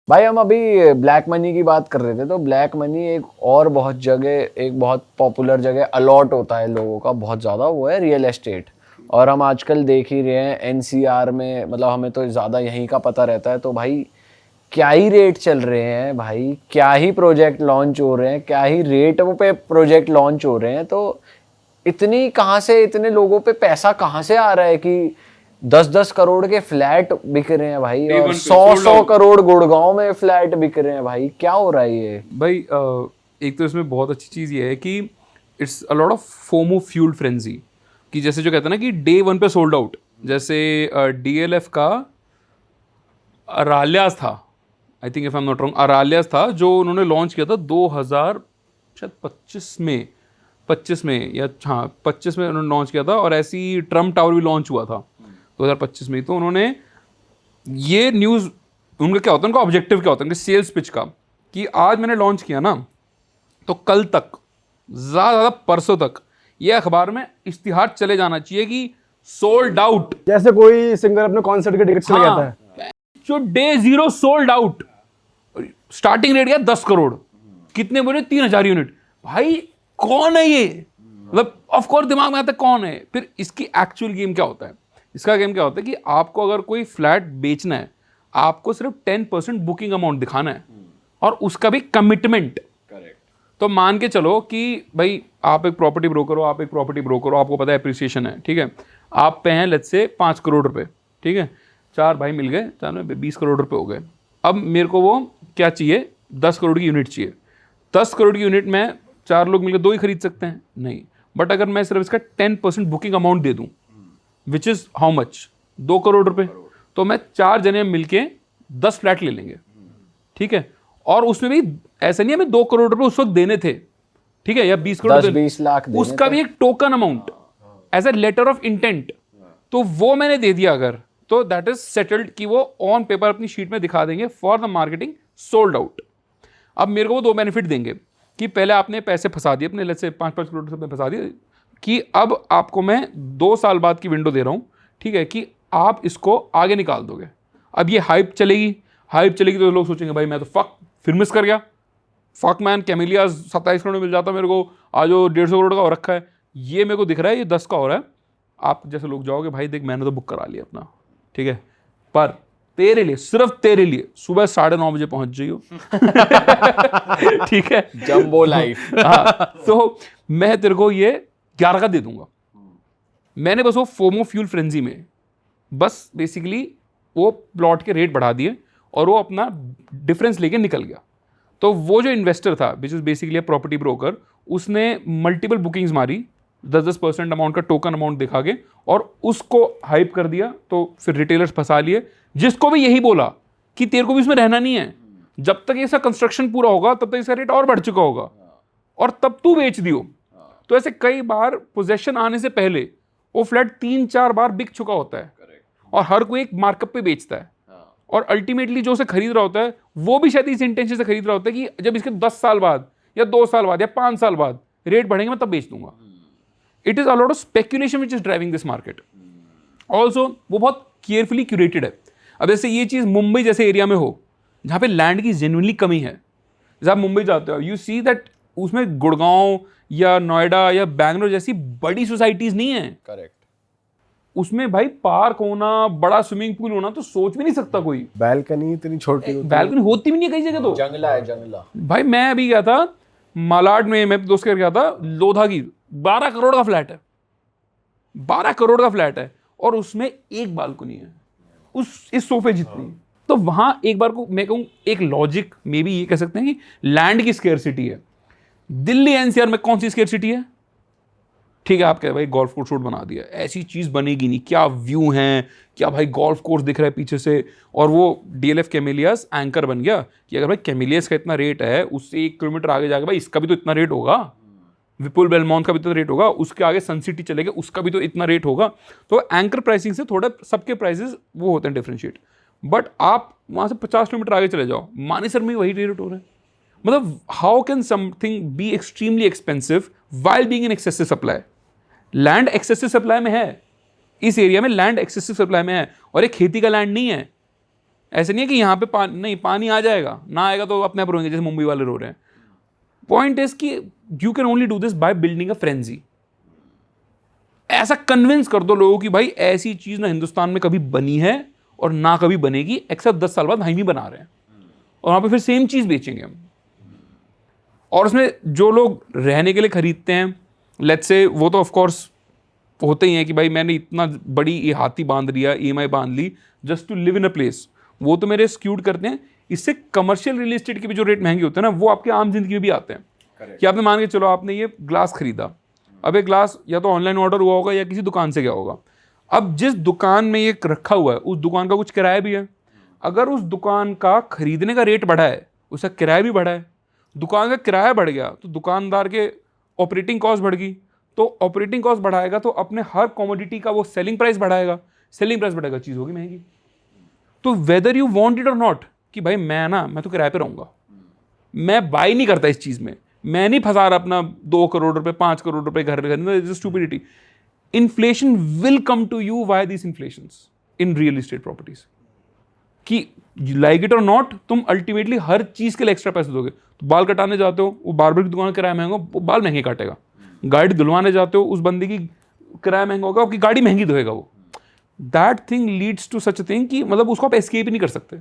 भाई हम अभी ब्लैक मनी की बात कर रहे थे, तो ब्लैक मनी एक और बहुत जगह, एक बहुत पॉपुलर जगह अलॉट होता है लोगों का बहुत ज़्यादा, वो है रियल एस्टेट। और हम आजकल देख ही रहे हैं एनसीआर में, मतलब हमें तो ज़्यादा यहीं का पता रहता है, तो भाई क्या ही रेट चल रहे हैं भाई, क्या ही प्रोजेक्ट लॉन्च हो रहे हैं, क्या ही रेट पे प्रोजेक्ट लॉन्च हो रहे हैं। तो इतनी कहाँ से, इतने लोगों पे पैसा कहाँ से आ रहा है कि 10-10 करोड़ के फ्लैट बिक रहे हैं भाई, Day और one पे 100-100 sold out। करोड़ गुड़गांव में फ्लैट बिक रहे हैं भाई, क्या हो रहा है ये? भाई एक तो इसमें बहुत अच्छी चीज़ ये है कि it's a lot of FOMO fuelled frenzy, कि जैसे जो कहते हैं ना कि डे वन पे सोल्ड आउट। जैसे डीएलएफ का अरालियास था, I think if I am not wrong, Aralias था जो उन्होंने लॉन्च किया था 2000 शायद 25 में या हाँ 25 में उन्होंने लॉन्च किया था। और ऐसी ट्रम्प टावर भी लॉन्च हुआ था 2025 में। तो उन्होंने ये न्यूज़, उनका क्या होता है, उनका ऑब्जेक्टिव क्या होता है, उनके सेल्स पिच का, कि आज मैंने लॉन्च किया ना, तो कल तक, ज़्यादा परसों तक ये अखबार में इश्तिहार चले जाना चाहिए कि सोल्ड आउट। जैसे कोई सिंगर अपने कॉन्सर्ट के टिकट चले जाता है, जो day zero sold out, starting rate क्या 10 करोड़, कितने बोले 3000 यूनिट। भाई कौन है ये, मतलब ऑफ कोर्स दिमाग में आता है कौन है। फिर इसकी एक्चुअल गेम क्या होता है, इसका गेम क्या होता है कि आपको अगर कोई फ्लैट बेचना है, आपको सिर्फ 10% बुकिंग अमाउंट दिखाना है, और उसका भी कमिटमेंट। तो मान के चलो कि भाई आप एक प्रॉपर्टी ब्रोकर हो, आपको पता है एप्रिसिएशन है, ठीक है, आप पे हैं लेट्स से 5 करोड़ रुपए, ठीक है, 4 भाई मिल गए, 4 में 20 करोड़ रुपए हो गए। अब मेरे को वो क्या चाहिए, 10 करोड़ की यूनिट चाहिए। 10 करोड़ की यूनिट में 4 लोग मिलकर 2 ही खरीद सकते हैं, नहीं। बट अगर मैं सिर्फ इसका 10% बुकिंग अमाउंट दे दूं, which is how much, 2 crore रुपए, तो मैं 4 जने मिलके 10 फ्लैट ले लेंगे, ठीक है। और उसमें भी ऐसा नहीं है मैं 2 करोड़ रुपए उस वक्त देने थे, ठीक है, या 20 करोड़ 10-20 लाख देने उसका थे। भी एक token amount as a letter of intent, तो वो मैंने दे दिया अगर, तो दैट इज सेटल्ड कि वो ऑन पेपर अपनी शीट में दिखा देंगे for the marketing sold out. अब मेरे को वो 2 बेनिफिट देंगे कि पहले आपने पैसे फंसा दिए अपने, लेट्स से 5-5 करोड़ रुपए फंसा दिए, कि अब आपको मैं 2 साल बाद की विंडो दे रहा हूँ, ठीक है, कि आप इसको आगे निकाल दोगे। अब ये हाइप चलेगी तो लोग सोचेंगे भाई मैं तो फिर मिस कर गया, फक मैन, कैमिलिया 27 करोड़ में मिल जाता मेरे को, आज वो 150 करोड़ का हो रखा है, ये मेरे को दिख रहा है ये 10 का हो रहा है। आप जैसे लोग जाओगे भाई देख मैंने तो बुक करा लिया अपना, ठीक है, पर तेरे लिए, सिर्फ तेरे लिए सुबह 9:30 बजे पहुंच जाइयो ठीक है, जंबो लाइफ। हाँ, तो मैं तेरे को ये 11 का दे दूंगा। मैंने बस वो फोमो फ्यूल फ्रेंजी में बस बेसिकली वो प्लॉट के रेट बढ़ा दिए और वो अपना डिफरेंस लेके निकल गया। तो वो जो इन्वेस्टर था which is basically property broker, उसने मल्टीपल बुकिंग्स मारी 10% अमाउंट का टोकन अमाउंट दिखा के, और उसको हाइप कर दिया। तो फिर रिटेलर्स फंसा लिए, जिसको भी यही बोला कि तेरे को भी इसमें रहना नहीं है, जब तक इसका कंस्ट्रक्शन पूरा होगा तब तक इसका रेट और बढ़ चुका होगा, और तब तू बेच दियो। तो ऐसे कई बार पोजेशन आने से पहले वो फ्लैट 3-4 बार बिक चुका होता है, और हर कोई एक मार्कअप पे बेचता है, और अल्टीमेटली जो उसे खरीद रहा होता है वो भी शायद इस इंटेंशन से खरीद रहा होता है कि जब इसके 10 साल बाद या 2 साल बाद या 5 साल बाद रेट बढ़ेंगे मैं तब बेच दूंगा। It is a lot of speculation which is driving this market. Also वो बहुत केयरफुली क्यूरेटेड है। अब जैसे ये चीज़ मुंबई जैसे एरिया में हो जहाँ पे लैंड की जेन्युइनली कमी है, जब आप मुंबई जाते हो यू सी दैट उसमें गुड़गांव या नोएडा या बैंगलोर जैसी बड़ी सोसाइटीज नहीं है, करेक्ट। उसमें भाई पार्क होना, बड़ा स्विमिंग पूल होना तो सोच भी नहीं सकता कोई। बैल्कनी इतनी छोटी होती है। बैल्कनी होती भी नहीं है कई जगह। तो जंगला है, जंगला। भाई मैं अभी गया था मालाड में, मैं दोस्त के घर गया था, लोधा की 12 करोड़ का फ्लैट है, 12 करोड़ का फ्लैट है, और उसमें एक बालकनी है इस सोफे जितनी। तो वहां एक बार को मैं कहूँ एक लॉजिक मे बी ये कह सकते हैं कि लैंड की स्केर्सिटी है। दिल्ली एनसीआर में कौन सी स्केर्सिटी है, ठीक है, आप कह भाई गोल्फ कोर्स रोड बना दिया, ऐसी चीज़ बनेगी नहीं, क्या व्यू हैं, क्या भाई गोल्फ कोर्स दिख रहा है पीछे से, और वो डीएलएफ कैमेलियास एंकर बन गया कि अगर भाई कैमेलियास का इतना रेट है, उससे 1 किलोमीटर आगे जाके भाई इसका भी तो इतना रेट होगा, विपुल बेलमाउंट का भी तो रेट होगा, उसके आगे सन सिटी चलेगा उसका भी तो इतना रेट होगा। तो एंकर प्राइसिंग से थोड़ा सबके प्राइसेस वो होते हैं डिफ्रेंशिएट। बट आप वहाँ से 50 किलोमीटर आगे चले जाओ, मानेसर में वही रेट हो रहा है। मतलब how can something be extremely expensive while being in excessive supply. Land excessive supply में है, इस एरिया में लैंड एक्सेसिव सप्लाई में है, और ये खेती का लैंड नहीं है, ऐसे नहीं है कि यहाँ पे पानी नहीं, पानी आ जाएगा, ना आएगा तो अपने आप रोएंगे जैसे मुंबई वाले रो रहे हैं। पॉइंट इज कि you can only do this by building a frenzy. ऐसा कन्विंस कर दो लोगों की भाई ऐसी चीज ना हिंदुस्तान में कभी बनी है और ना कभी बनेगी, एक्सेप्ट 10 साल बाद हम ही बना रहे हैं, और वहां पे फिर सेम चीज बेचेंगे हम। और उसमें जो लोग रहने के लिए खरीदते हैं, लेट्स से, वो तो ऑफ कोर्स होते ही हैं कि भाई मैंने इतना बड़ी ये हाथी बांध लिया, EMI बांध ली just to live in a place, वो तो मेरे स्क्यूड करते हैं। इससे कमर्शियल रियल एस्टेट के भी जो रेट महंगे होते हैं ना, वो आपके आम जिंदगी में भी आते हैं। कि आपने मान के चलो आपने ये ग्लास खरीदा, अब ये ग्लास या तो ऑनलाइन ऑर्डर हुआ होगा या किसी दुकान से गया होगा। अब जिस दुकान में ये रखा हुआ है उस दुकान का कुछ किराया भी है। अगर उस दुकान का खरीदने का रेट बढ़ा है, उसका किराया भी बढ़ा है, दुकान का किराया बढ़ गया तो दुकानदार के ऑपरेटिंग कॉस्ट बढ़ गई, तो ऑपरेटिंग कॉस्ट बढ़ाएगा तो अपने हर कमोडिटी का वो सेलिंग प्राइस बढ़ाएगा, सेलिंग प्राइस बढ़ेगा, चीज़ होगी महंगी। तो whether you want it or not, कि भाई मैं तो किराए पे रहूँगा, मैं बाई नहीं करता इस चीज़ में, मैं नहीं फंसा रहा अपना 2 करोड़ रुपए 5 करोड़ रुपए घर पे, stupidity. Inflation will come to you why this inflations in real estate properties, कि लाइक इट और नॉट तुम अल्टीमेटली हर चीज़ के लिए एक्स्ट्रा पैसे दोगे। तो बाल कटाने जाते हो, वो बार्बर की दुकान का किराया महंगा, वो बाल महंगे काटेगा। गाड़ी धुलवाने जाते हो, उस बंदे की किराया महंगा होगा, आपकी गाड़ी महंगी धोएगा वो। That thing leads to such thing कि मतलब उसको आप एस्केप ही नहीं कर सकते।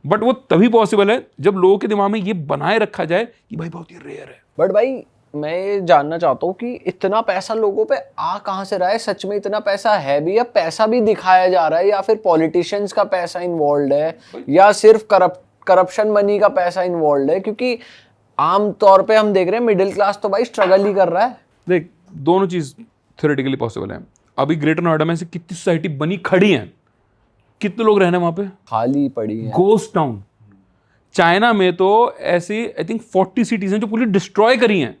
बट वो तभी पॉसिबल है जब लोगों के दिमाग में ये बनाए रखा जाए कि भाई बहुत ही रेयर है। बट भाई मैं ये जानना चाहता हूँ कि इतना पैसा लोगों पे आ कहाँ से रहा है? सच में इतना पैसा है भी, या पैसा भी दिखाया जा रहा है, या फिर पॉलिटिशियंस का पैसा इन्वॉल्व है, या सिर्फ करप्शन मनी का पैसा इन्वॉल्व है? क्योंकि आम तौर पे हम देख रहे हैं मिडिल क्लास तो भाई स्ट्रगल ही कर रहा है। देख, दोनों चीज़ थ्योरेटिकली पॉसिबल है। अभी ग्रेटर नोएडा में से कितनी सोसाइटी बनी खड़ी हैं, कितने लोग रहने वहाँ पे, खाली पड़ी है, गोस्ट टाउन। चाइना में तो ऐसे आई थिंक 40 सिटीज हैं जो पूरी डिस्ट्रॉय करी हैं,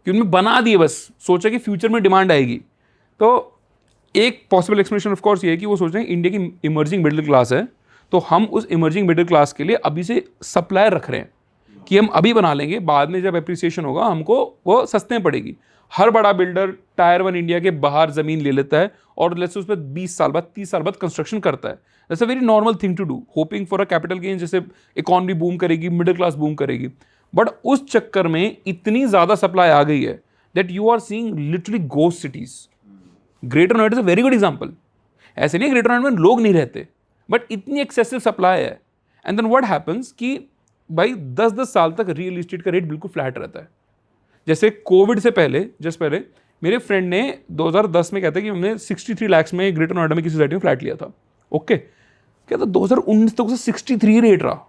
कि उनमें बना दिए, बस सोचा कि फ्यूचर में डिमांड आएगी। तो एक पॉसिबल एक्सप्लेनेशन ऑफ कोर्स ये है कि वो सोच रहे हैं इंडिया की इमर्जिंग मिडिल क्लास है, तो हम उस इमर्जिंग मिडिल क्लास के लिए अभी से सप्लायर रख रहे हैं कि हम अभी बना लेंगे, बाद में जब एप्रिसिएशन होगा हमको वो सस्ते में पड़ेगी। हर बड़ा बिल्डर टायर 1 इंडिया के बाहर ज़मीन ले लेता है और लेट्स उस पर 20 साल बाद 30 साल बाद कंस्ट्रक्शन करता है। That's a very normal thing to do, hoping for a capital gain, जैसे इकॉनमी बूम करेगी, मिडिल क्लास बूम करेगी। बट उस चक्कर में इतनी ज़्यादा सप्लाई आ गई है that you are seeing literally ghost cities. Greater Noida is a very good example. ऐसे नहीं ग्रेटर नोएडा में लोग नहीं रहते, बट इतनी एक्सेसिव सप्लाई है। एंड देन व्हाट हैपन्स कि भाई 10-10 साल तक रियल एस्टेट का रेट बिल्कुल फ्लैट रहता है। जैसे कोविड से पहले, जस्ट पहले मेरे फ्रेंड ने 2010 में कहता है कि हमने 63 लाख में ग्रेटर नोएडा में किसी सोसाइटी में फ्लैट लिया था। ओके, कहता 2019 तक उसे 63 रेट रहा।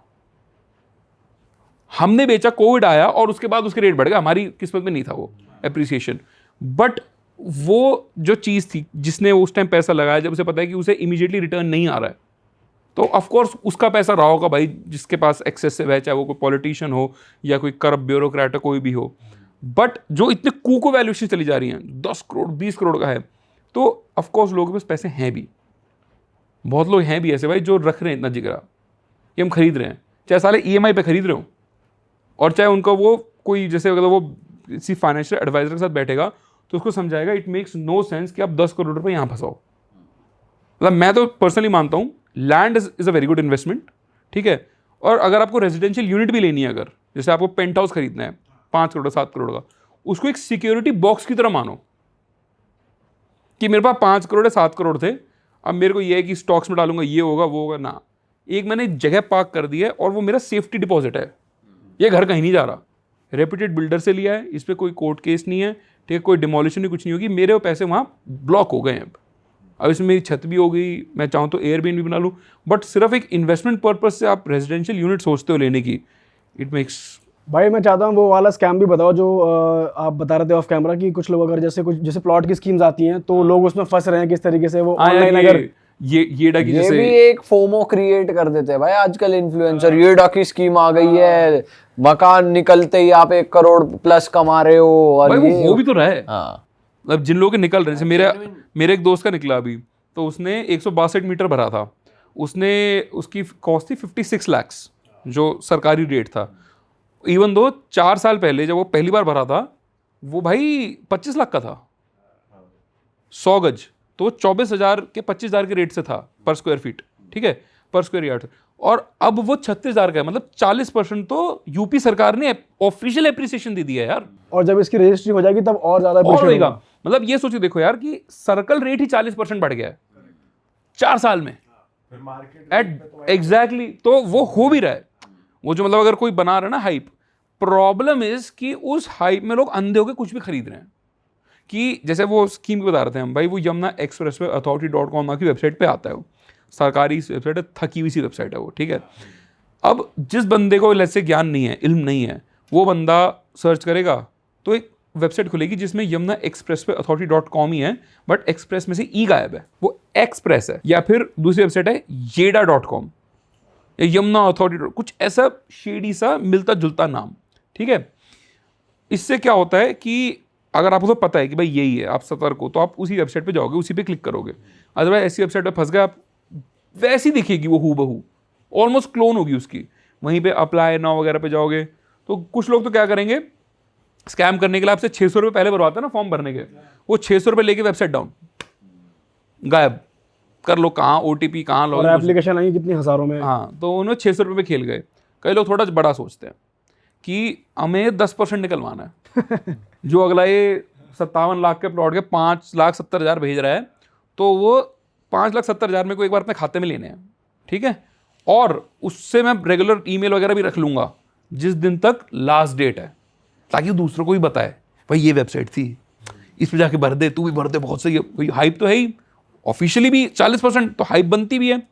हमने बेचा, कोविड आया और उसके बाद उसके रेट बढ़ गया, हमारी किस्मत में नहीं था वो एप्रिसिएशन। बट वो जो चीज़ थी जिसने उस टाइम पैसा लगाया, जब उसे पता है कि उसे इमीडिएटली रिटर्न नहीं आ रहा है, तो ऑफकोर्स उसका पैसा रहा होगा भाई जिसके पास एक्सेसिव है, चाहे वो कोई पॉलिटिशियन हो या कोई करप्ट ब्यूरोक्रेट हो, कोई भी हो। बट जो इतने कूको वैल्यूएशन चली जा रही हैं, 10 करोड़ 20 करोड़ का है, तो ऑफकोर्स लोगों के पास पैसे हैं भी, बहुत लोग हैं भी ऐसे भाई जो रख रहे हैं इतना जिगरा कि हम खरीद रहे हैं, चाहे साले EMI पे खरीद रहे हो, और चाहे उनका वो कोई जैसे अगर वो किसी फाइनेंशियल एडवाइजर के साथ बैठेगा तो उसको समझाएगा इट मेक्स नो सेंस कि आप 10 करोड़ रुपए यहाँ फंसाओ। मतलब मैं तो पर्सनली मानता हूँ land is a very good investment, ठीक है। और अगर आपको रेजिडेंशियल यूनिट भी लेनी है, अगर जैसे आपको पेंट हाउस खरीदना है 5 करोड़ 7 करोड़ का, उसको एक सिक्योरिटी बॉक्स की तरह मानो कि मेरे पास 5 करोड़ 7 करोड़ थे, अब मेरे को ये है कि स्टॉक्स में डालूंगा, ये होगा वो होगा ना। एक मैंने जगह पार्क कर दी है और वो मेरा सेफ्टी डिपॉजिट है, ये घर कहीं नहीं जा रहा, रेप्यूटेड बिल्डर से लिया है, इस पर कोई कोर्ट केस नहीं है, ठीक है, कोई डिमोलिशन नहीं, कुछ नहीं होगी, मेरे वो पैसे वहाँ ब्लॉक हो गए हैं। अब इसमें मेरी छत भी हो गई, मैं चाहूँ तो एयरबीएनबी बना लूँ, बट सिर्फ एक इन्वेस्टमेंट पर्पज से आप रेजिडेंशियल यूनिट सोचते हो लेने की, इट मेक्स। भाई मैं चाहता हूँ वो वाला स्कैम भी बताओ जो आप बता रहे थे ऑफ कैमरा, कि कुछ लोग अगर जैसे प्लॉट की स्कीम्स आती हैं तो लोग उसमें फंस रहे हैं, किस तरीके से वो ऑनलाइन अगर ये डाकी ये जैसे भी एक फोमो क्रिएट कर देते हैं भाई आजकल इन्फ्लुएंसर। ये डाकी स्कीम आ गई है, मकान निकलते ही आप 1 करोड़ प्लस कमा रहे हो, और भाई ये वो भी तो रहा है। हाँ, मतलब जिन लोगों के निकल रहे हैं, जैसे मेरे एक दोस्त का निकला अभी, तो उसने 162 मीटर भरा था, उसने उसकी कॉस्ट थी 56 लाख जो सरकारी रेट था। इवन दो 4 साल पहले जब वो पहली बार भरा था वो भाई 25 लाख का था 100 गज, तो 24,000 के 25,000 के रेट से था पर स्क्वायर फीट, ठीक है। पर स्क्वायर यार्ड। और अब वो 36,000 का है, मतलब 40% तो यूपी सरकार ने ऑफिशियल एप्रिसिएशन दे दिया है यार। और जब इसकी रजिस्ट्री हो जाएगी तब और ज्यादा और appreciate होगा, होगा। मतलब ये सोचो देखो यार कि सर्कल रेट ही 40% बढ़ गया है 4 साल में एट एग्जैक्टली। तो वो हो भी रहा है, वो जो मतलब अगर कोई बना रहा है ना हाइप, प्रॉब्लम इज कि उस हाइप में लोग अंधे होकर कुछ भी खरीद रहे हैं। कि जैसे वो स्कीम बता रहे थे हम भाई, वो यमुना एक्सप्रेस पे authority.com की वेबसाइट पे आता है, वो सरकारी वेबसाइट है, थकी हुई सी वेबसाइट है वो, ठीक है। अब जिस बंदे को ऐसे ज्ञान नहीं है, इल्म नहीं है, वो बंदा सर्च करेगा तो एक वेबसाइट खुलेगी जिसमें यमुना एक्सप्रेस पे authority.com ही है, बट एक्सप्रेस में से ई गायब है, वो एक्सप्रेस है। या फिर दूसरी वेबसाइट है येडा.com या यमुना अथॉरिटी, कुछ ऐसा शेडी सा मिलता जुलता नाम, ठीक है। इससे क्या होता है कि अगर आपको तो पता है कि भाई यही है, आप सतर्क हो, तो आप उसी वेबसाइट पे जाओगे, उसी पे क्लिक करोगे। अदरवाइज ऐसी वेबसाइट पे फंस गए आप, वैसी दिखेगी वो हूबहू, ऑलमोस्ट क्लोन होगी उसकी। वहीं पे अप्लाई नाउ वगैरह पे जाओगे तो कुछ लोग तो क्या करेंगे, स्कैम करने के लिए आपसे 600 रुपये पहले भरवाते हैं ना फॉर्म भरने के, वो 600 रुपये लेके वेबसाइट डाउन, गायब कर लो, कहाँ OTP कहाँ और लॉगिन। एप्लीकेशन आई कितनी हजारों में। हाँ, तो उन्होंने 600 रुपये पे खेल गए। कई लोग थोड़ा बड़ा सोचते हैं कि हमें 10% निकलवाना है। जो अगला ये 57 लाख के प्लॉट के 5,70,000 भेज रहा है, तो वो 5,70,000 मेरे को एक बार अपने खाते में लेने हैं, ठीक है। और उससे मैं रेगुलर ईमेल वगैरह भी रख लूँगा जिस दिन तक लास्ट डेट है, ताकि दूसरों को भी बताए भाई ये वेबसाइट थी, इस पर जाके भर दे, तू भी भर दे, बहुत सही है भाई। हाइप तो है ही, ऑफिशियली भी 40% तो हाइप बनती भी है।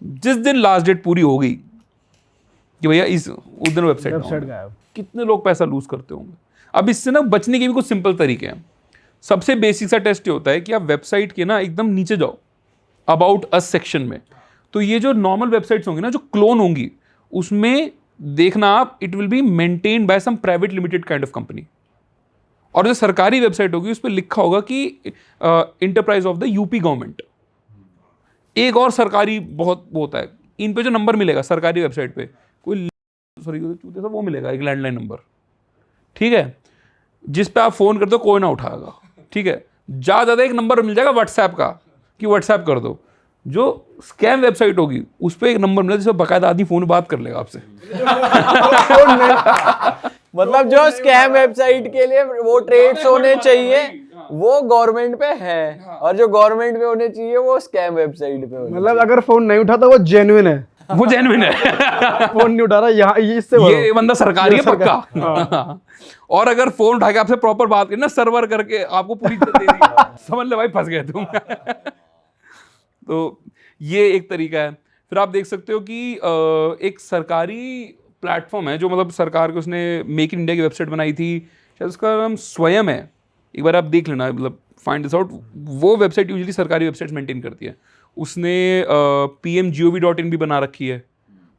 जिस दिन लास्ट डेट पूरी हो गई कि भैया उस दिन वेबसाइट गायब। कितने लोग पैसा लूज करते होंगे। अब इससे ना बचने के भी कुछ सिंपल तरीके हैं। सबसे बेसिक सा टेस्ट ये होता है कि आप वेबसाइट के ना एकदम नीचे जाओ, अबाउट अस सेक्शन में, तो ये जो नॉर्मल वेबसाइट्स होंगी ना जो क्लोन होंगी, उसमें देखना आप, it will be maintained by some private limited kind of company. और जो सरकारी वेबसाइट होगी उस पर लिखा होगा कि enterprise of the UP government. एक और सरकारी बहुत वो होता है, इन पे जो नंबर मिलेगा सरकारी वेबसाइट पे, कोई सॉरी वो मिलेगा एक लैंडलाइन नंबर, ठीक है, जिस पे आप फोन करते हो कोई ना उठाएगा, ठीक है। ज्यादा एक नंबर मिल जाएगा व्हाट्सएप का कि व्हाट्सएप कर दो। जो स्कैम वेबसाइट होगी उस पर एक नंबर मिलेगा जिसपे बाकायदा आदमी फोन बात कर लेगा आपसे। मतलब जो स्कैम वेबसाइट के लिए वो ट्रेड्स होने चाहिए वो गवर्नमेंट पे है, और जो गवर्नमेंट पे होने चाहिए वो स्कैम वेबसाइट पे होने मतलब अगर फोन नहीं उठाता वो जेन्युइन है, वो जेन्युइन है। फोन नहीं उठा रहा, यहाँ इससे ये बंदा सरकारी है पक्का। और अगर फोन उठा के आपसे प्रॉपर बात करना, सर्वर करके आपको पूरी दे दी, समझ ले भाई फंस गए तुम। तो ये एक तरीका है। फिर आप देख सकते हो कि एक सरकारी प्लेटफॉर्म है जो मतलब सरकार के, उसने मेक इन इंडिया की वेबसाइट बनाई थी, शायद उसका नाम स्वयं है, एक बार आप देख लेना, मतलब फाइंड दिस आउट। वो वेबसाइट यूजुअली सरकारी वेबसाइट्स मेंटेन करती है। उसने pmgov.in भी बना रखी है,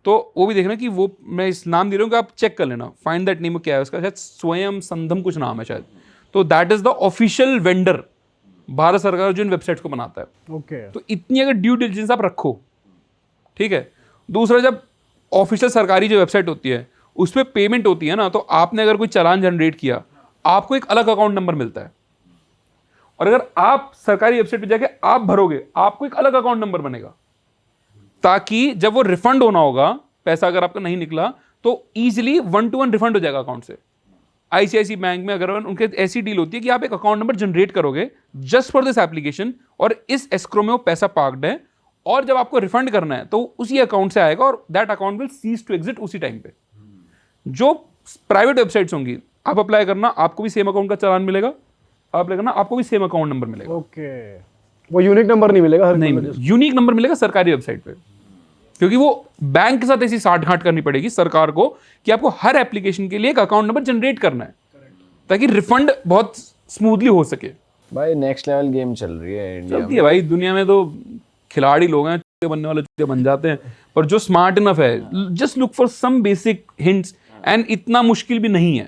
तो वो भी देखना कि वो, मैं इस नाम दे रहा हूँ कि आप चेक कर लेना, फाइंड दैट नेम क्या है उसका, शायद स्वयं संधम कुछ नाम है शायद। तो that is the official vendor Bharat सरकार जो इन वेबसाइट्स को बनाता है। ओके। तो इतनी अगर ड्यू डिलिजेंस आप रखो, ठीक है। दूसरा, जब ऑफिशियल सरकारी जो वेबसाइट होती है उस पर पेमेंट होती है ना, तो आपने अगर कोई चालान जनरेट किया, आपको एक अलग अकाउंट नंबर मिलता है। और अगर आप सरकारी वेबसाइट पे जाके आप भरोगे, आपको एक अलग अकाउंट नंबर बनेगा, ताकि जब वो रिफंड होना होगा, पैसा अगर आपका नहीं निकला, तो इजीली 1-to-1 रिफंड हो जाएगा अकाउंट से। ICICI बैंक में अगर उनके ऐसी डील होती है कि आप एक अकाउंट नंबर जनरेट करोगे जस्ट फॉर दिस एप्लीकेशन, और इस एस्क्रो में वो पैसा पार्क्ड है, और जब आपको रिफंड करना है तो उसी अकाउंट से आएगा, और that account will cease to exit उसी टाइम पे। जो प्राइवेट वेबसाइट्स होंगी, आप अप्लाई करना, आपको भी सेम अकाउंट का चालान मिलेगा, आप अप्लाई करना, आपको भी सेम अकाउंट नंबर मिलेगा। ओके, वो यूनिक नंबर नहीं मिलेगा, हर नहीं, यूनिक नंबर मिलेगा सरकारी वेबसाइट पे, क्योंकि वो बैंक के साथ ऐसी साठगांठ करनी पड़ेगी सरकार को कि आपको हर एप्लीकेशन के लिए एक अकाउंट नंबर जनरेट करना है, ताकि रिफंड बहुत स्मूथली हो सके। भाई नेक्स्ट लेवल गेम चल रही है इंडिया चलती है भाई, दुनिया में तो खिलाड़ी लोग हैं, चूते बनने वाले चूते बन जाते हैं, पर जो स्मार्ट इनफ है, just look for some basic hints, and इतना मुश्किल भी नहीं है।